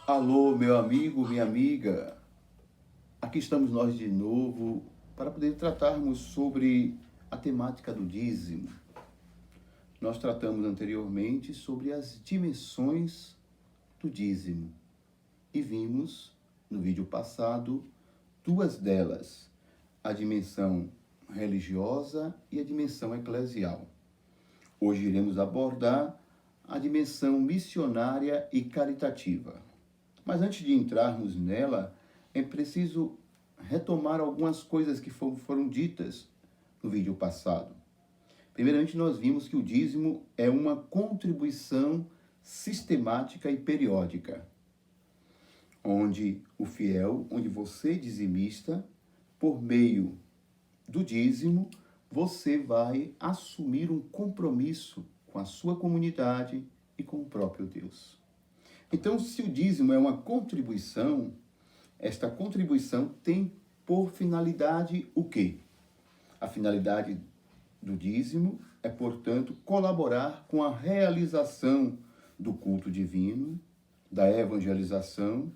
Alô, meu amigo, minha amiga. Aqui estamos nós de novo para poder tratarmos sobre a temática do dízimo. Nós tratamos anteriormente sobre as dimensões do dízimo e vimos no vídeo passado duas delas: a dimensão religiosa e a dimensão eclesial. Hoje iremos abordar a dimensão missionária e caritativa. Mas antes de entrarmos nela, é preciso retomar algumas coisas que foram ditas no vídeo passado. Primeiramente, nós vimos que o dízimo é uma contribuição sistemática e periódica, onde o fiel, onde você, dizimista, por meio do dízimo, você vai assumir um compromisso com a sua comunidade e com o próprio Deus. Então, se o dízimo é uma contribuição, esta contribuição tem por finalidade o quê? A finalidade do dízimo é, portanto, colaborar com a realização do culto divino, da evangelização,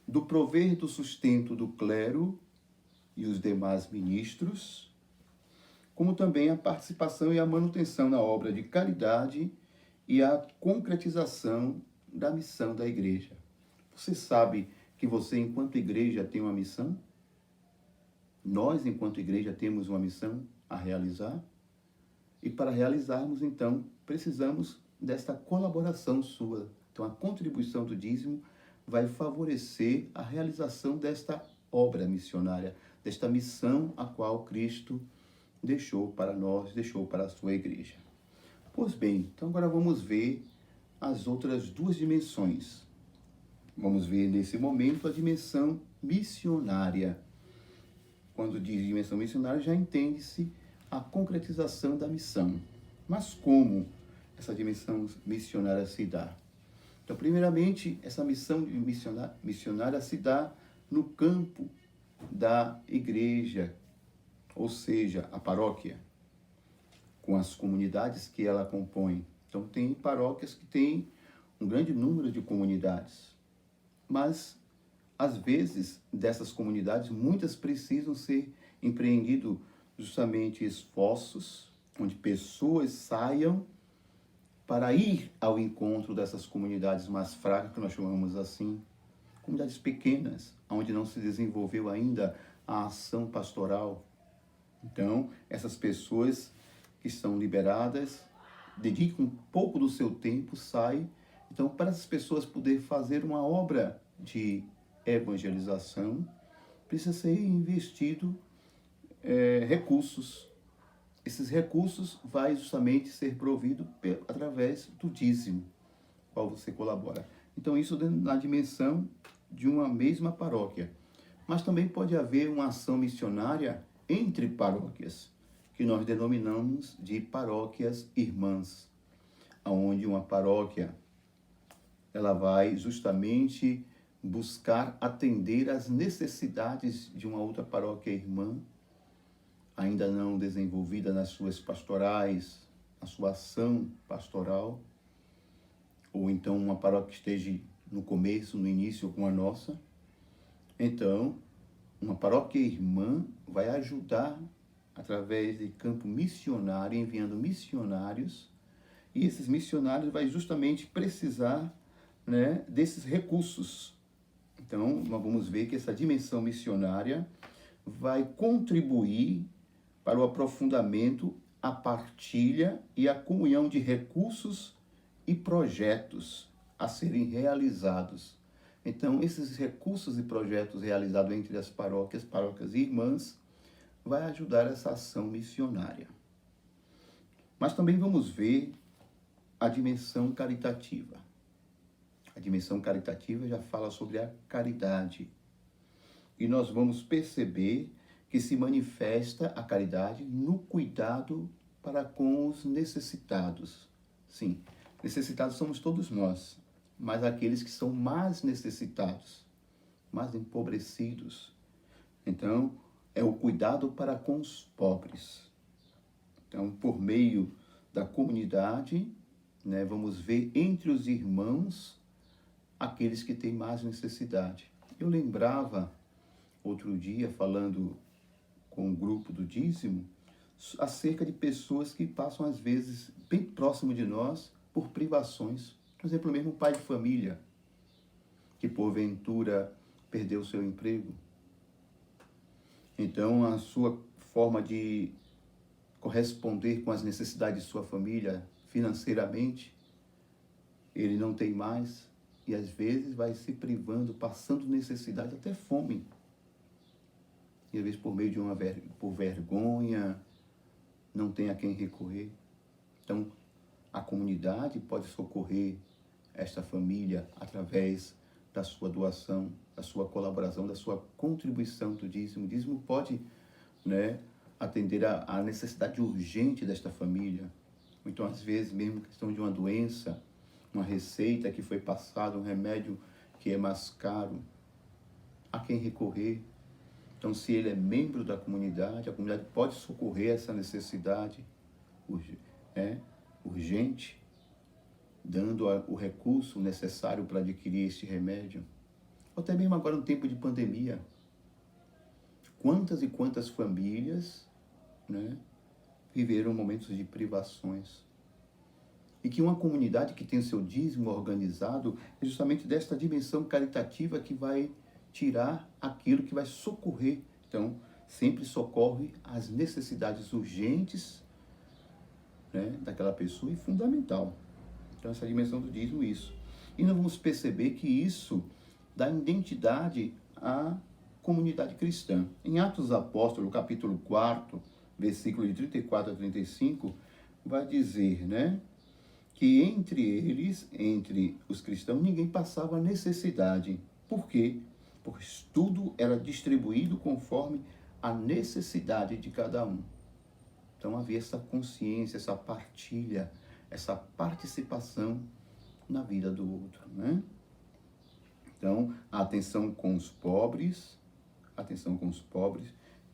do prover do sustento do clero e os demais ministros, como também a participação e a manutenção na obra de caridade e a concretização da missão da igreja. Você sabe que você, enquanto igreja, tem uma missão? Nós, enquanto igreja, temos uma missão a realizar? E para realizarmos, então, precisamos desta colaboração sua. Então, a contribuição do dízimo vai favorecer a realização desta obra missionária, desta missão a qual Cristo deixou para nós, deixou para a sua igreja. Pois bem, então agora vamos ver as outras duas dimensões. Vamos ver nesse momento a dimensão missionária. Quando diz dimensão missionária, já entende-se a concretização da missão. Mas como essa dimensão missionária se dá? Então, primeiramente, essa missão missionária se dá no campo da igreja, ou seja, a paróquia, com as comunidades que ela compõe. Então, tem paróquias que têm um grande número de comunidades, mas, às vezes, dessas comunidades, muitas precisam ser empreendidos justamente esforços, onde pessoas saiam para ir ao encontro dessas comunidades mais fracas, que nós chamamos assim, comunidades pequenas, onde não se desenvolveu ainda a ação pastoral. Então, essas pessoas que são liberadas, dedicam um pouco do seu tempo, saem. Então, para essas pessoas poderem fazer uma obra de evangelização, precisa ser investido recursos. Esses recursos vai justamente ser provido através do dízimo, qual você colabora. Então, isso na dimensão de uma mesma paróquia. Mas também pode haver uma ação missionária entre paróquias, que nós denominamos de paróquias irmãs, onde uma paróquia ela vai justamente buscar atender às necessidades de uma outra paróquia irmã, ainda não desenvolvida nas suas pastorais, na sua ação pastoral, ou então uma paróquia que esteja no começo, no início com a nossa. Então, uma paróquia irmã vai ajudar através de campo missionário, enviando missionários, e esses missionários vai justamente precisar, né, desses recursos. Então, nós vamos ver que essa dimensão missionária vai contribuir para o aprofundamento, a partilha e a comunhão de recursos e projetos a serem realizados. Então, esses recursos e projetos realizados entre as paróquias irmãs, vai ajudar essa ação missionária. Mas também vamos ver a dimensão caritativa. A dimensão caritativa já fala sobre a caridade. E nós vamos perceber que se manifesta a caridade no cuidado para com os necessitados. Sim, necessitados somos todos nós, mas aqueles que são mais necessitados, mais empobrecidos. Então, é o cuidado para com os pobres. Então, por meio da comunidade, né, vamos ver entre os irmãos aqueles que têm mais necessidade. Eu lembrava, outro dia, falando com um grupo do dízimo, acerca de pessoas que passam, às vezes, bem próximo de nós, por privações. Por exemplo, mesmo um pai de família, que porventura perdeu seu emprego. Então, a sua forma de corresponder com as necessidades de sua família financeiramente, ele não tem mais, e às vezes vai se privando, passando necessidade, até fome. E às vezes por meio de por vergonha, não tem a quem recorrer. Então, a comunidade pode socorrer esta família através da sua doação, da sua colaboração, da sua contribuição do dízimo. O dízimo pode, atender a necessidade urgente desta família. Então, às vezes, mesmo questão de uma doença, uma receita que foi passada, um remédio que é mais caro, a quem recorrer. Então, se ele é membro da comunidade, a comunidade pode socorrer essa necessidade urgente, dando o recurso necessário para adquirir este remédio. Ou até mesmo agora no tempo de pandemia. Quantas e quantas famílias viveram momentos de privações. E que uma comunidade que tem o seu dízimo organizado é justamente desta dimensão caritativa que vai tirar aquilo que vai socorrer. Então, sempre socorre as necessidades urgentes daquela pessoa e fundamental. Então, essa dimensão do dízimo, isso. E nós vamos perceber que isso dá identidade à comunidade cristã. Em Atos dos Apóstolos, capítulo 4, versículo de 34 a 35, vai dizer, que entre eles, entre os cristãos, ninguém passava necessidade. Por quê? Porque tudo era distribuído conforme a necessidade de cada um. Então havia essa consciência, essa partilha, essa participação na vida do outro, Então, a atenção com os pobres,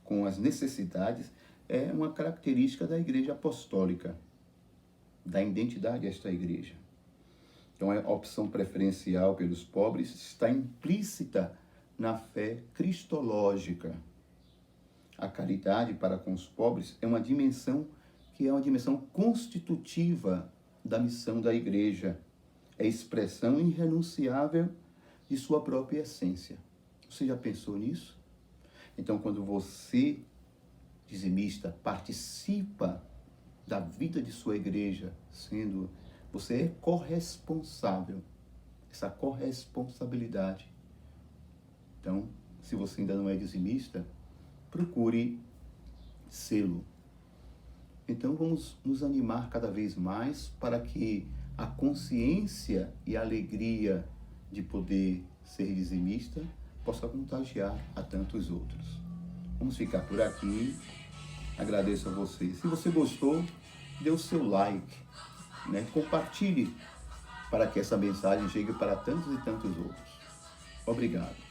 com as necessidades, é uma característica da Igreja Apostólica, da identidade desta igreja. Então, a opção preferencial pelos pobres está implícita na fé cristológica. A caridade para com os pobres é uma dimensão que é uma dimensão constitutiva da missão da igreja. É expressão irrenunciável de sua própria essência. Você já pensou nisso? Então, quando você, dizimista, participa da vida de sua igreja, você é corresponsável, essa corresponsabilidade. Então, se você ainda não é dizimista, procure sê-lo. Então, vamos nos animar cada vez mais para que a consciência e a alegria de poder ser dizimista possa contagiar a tantos outros. Vamos ficar por aqui. Agradeço a você. Se você gostou, dê o seu like, compartilhe para que essa mensagem chegue para tantos e tantos outros. Obrigado.